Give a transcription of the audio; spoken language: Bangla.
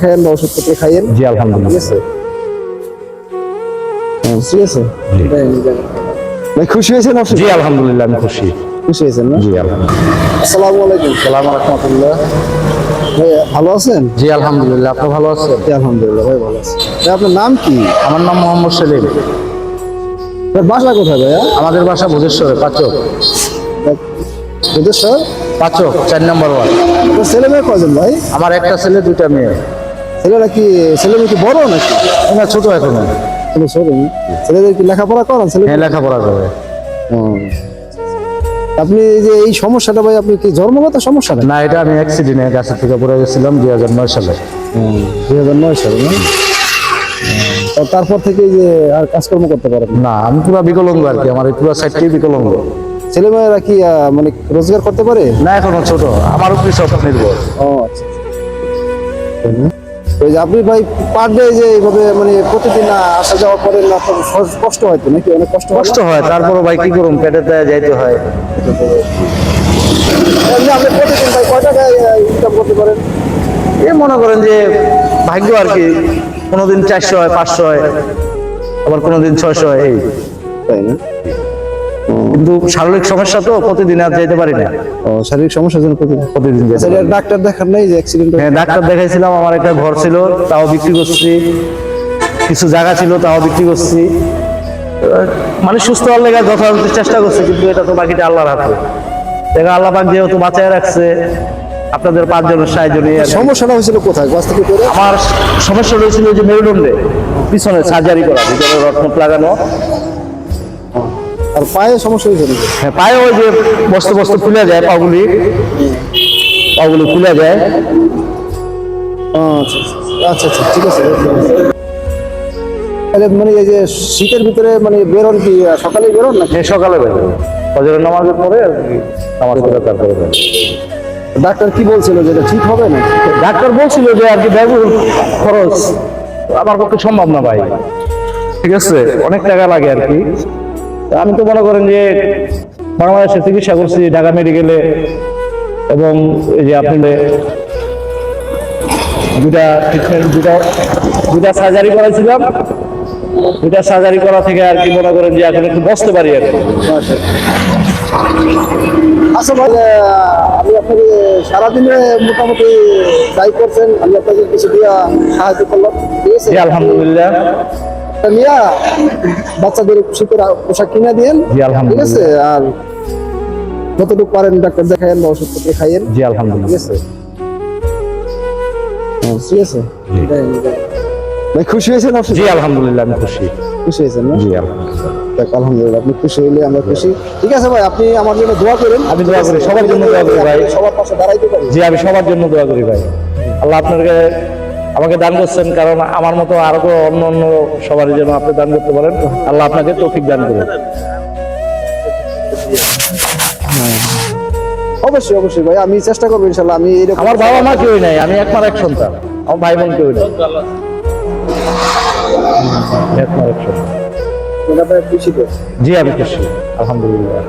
খায়েন বা ওষুধপত্র খাইয়েন। জি আলহামদুলিল্লাহ। ঠিক আছে ভাই, খুশি হয়েছেন? জি আলহামদুলিল্লাহ, আমি খুশি হয়েছেন না? জি আলহামদুলিল্লাহ। আসসালামু আলাইকুম। সালাম রাহমাতুল্লাহ। ভাই ভালো আছেন? জি আলহামদুলিল্লাহ, আপনি ভালো আছেন? জি আলহামদুলিল্লাহ, ভাই ভালো আছি। ভাই আপনার নাম কি? আমার নাম মোহাম্মদ সেলিম। ভাই বাসা কোথায় ভাইয়া? আমাদের বাসা ভোজেশ্বরে, পাচক। বুধেশ্বর পাচক 4 নম্বর ওয়ার্ড। আপনার ছেলে মেয়ে কয়জন ভাই? আমার একটা ছেলে, 2টা মেয়ে। ছেলে মেয়ে কি বড় নাকি? না, ছোট এখনো। ছোট না? ছেলেদের কি লেখাপড়া করান? হ্যাঁ, লেখাপড়া করে। আপনি যে এই সমস্যাটা ভাই, আপনি কি জন্মগত সমস্যা না, এটা আমি অ্যাক্সিডেন্টে গাছের থেকে পড়ে গেছিলাম 2009 সালে। 2009 সালে না? তো তারপর থেকে যে আর কাজকর্ম করতে পারেন না? না, আমি পুরো বিকলাঙ্গ আর কি, আমার এই পুরো সাইডটাই বিকলাঙ্গ। ছেলেমেয়েরা কি মানে রোজগার করতে পারে? না, এখনো ছোট, আমার উপরে সব নির্ভর। ও আচ্ছা। ওই যে আপনি ভাই পার ডে যে এইভাবে মানে প্রতিদিন আসা যাওয়া করেন না, আপনার কষ্ট হয় তো নাকি? অনেক কষ্ট কষ্ট হয়, তারপরও ভাই কি করুন, পেটে যাইতে হয়। এমনি আপনি প্রতিদিন ভাই কয় টাকা ইনকাম করতে পারেন? এ মনে করেন যে ভাগ্য আর কি, কোনোদিন 400 হয়, 500 হয়, আবার কোনোদিন 600 হয়, এই। তাই না? কিন্তু শারীরিক সমস্যা তো প্রতিদিন আর যেতে পারি না। ও, শারীরিক সমস্যার জন্য প্রতিদিন যেতে আচ্ছা, পারি না। ডাক্তার দেখান নাই যে অ্যাক্সিডেন্ট? হ্যাঁ, ডাক্তার দেখাইছিলাম, আমার একটা ঘর ছিল, তাও বিক্রি করছি। কিছু জায়গা ছিল, তাও বিক্রি করছি। মানে সুস্থ হওয়ার লেগে যথাযথ চেষ্টা করছি, কিন্তু এটা তো বাকিটা আল্লাহর হাতে। দেখা আল্লাহ পাক যেহেতু বাঁচায় রাখছে, আপনাদের 5 জনের সাহায্য নিয়ে। সমস্যাটা হয়েছিল কোথায়? গাছ থেকে পড়ে? আমার সমস্যা হয়েছিল যে মেরুদণ্ডে পিছনে সার্জারি করা, ভিতরে রত্ন লাগানো। আর পায়ে সমস্যা হয়েছিল? হ্যাঁ, পায়ে ওই যে বস্তু বস্তু খুলে যায়, পাগুলি খুলে যায়। আচ্ছা আচ্ছা আচ্ছা, ঠিক আছে। তাহলে মানে এই যে শীতের ভিতরে মানে বেরোন কি সকালে বেরোন না? হ্যাঁ, সকালে বেরোয়, ফজরের নামাজের পরে আর কি, নামাজ পড়ে তারপরে বেরোয়। ডাক্তার কি বলছিল যে এটা ঠিক হবে না? ডাক্তার বলছিল যে আর কি ব্যয়বহুল খরচ, আমার পক্ষে সম্ভব না ভাই, ঠিক আছে, অনেক টাকা লাগে আর কি। আমি তো মনে করেন যে বাংলাদেশে চিকিৎসা করছি, ঢাকা মেডিকেলে, এবং এই যে আপনি দুটা সার্জারি করাইছিলাম। দুটা সার্জারি করা থেকে আর কি মনে করেন যে এখন একটু বসতে পারি আর কি। আচ্ছা ভাই, আমি আপনাকে সারাদিনে মোটামুটি ট্রাই করছেন, আমি আপনাকে কিছু দিয়ে সাহায্য করলাম, ঠিক আছে? জি আলহামদুলিল্লাহ। নিয়া বাচ্চাদের শীতের পোশাক কিনে দিয়েন, জি ঠিক আলহামদুলিল্লাহ। আছে? আর যতটুকু পারেন ডাক্তার দেখাইন বা ওষুধপত্র খাইয়েন, জি ঠিক আলহামদুলিল্লাহ। আছে? ঠিক আছে ভাই, খুশি হয়েছেন? জি আলহামদুলিল্লাহ, আমি খুশি। খুশি হয়েছেন না? জি আলহামদুলিল্লাহ। যাক, আলহামদুলিল্লাহ, আপনি খুশি হইলে আমরা খুশি। ঠিক আছে ভাই, আপনি আমার জন্য দোয়া করেন। আমি দোয়া করি, সবার জন্য দোয়া করি ভাই। সবার পাশে দাঁড়াইতে পারি। জি, আমি সবার জন্য দোয়া করি ভাই। আল্লাহ আপনাকে আমাকে দান করছেন, কারণ আমার মতো আরো অন্য অন্য সবার জন্য আপনি দান করতে পারেন। আল্লাহ আপনাকে তৌফিক দান করুন। অবশ্যই অবশ্যই ভাই, আমি চেষ্টা করবো ইনশাল্লাহ। আমি এরকম আমার বাবা মা কেউই নাই, আমি একমাত্র এক সন্তান, আমার ভাই বোন কেউ নেই। একমাত্র এক সন্তান। খুশি তো? জি আমি খুশি আলহামদুলিল্লাহ।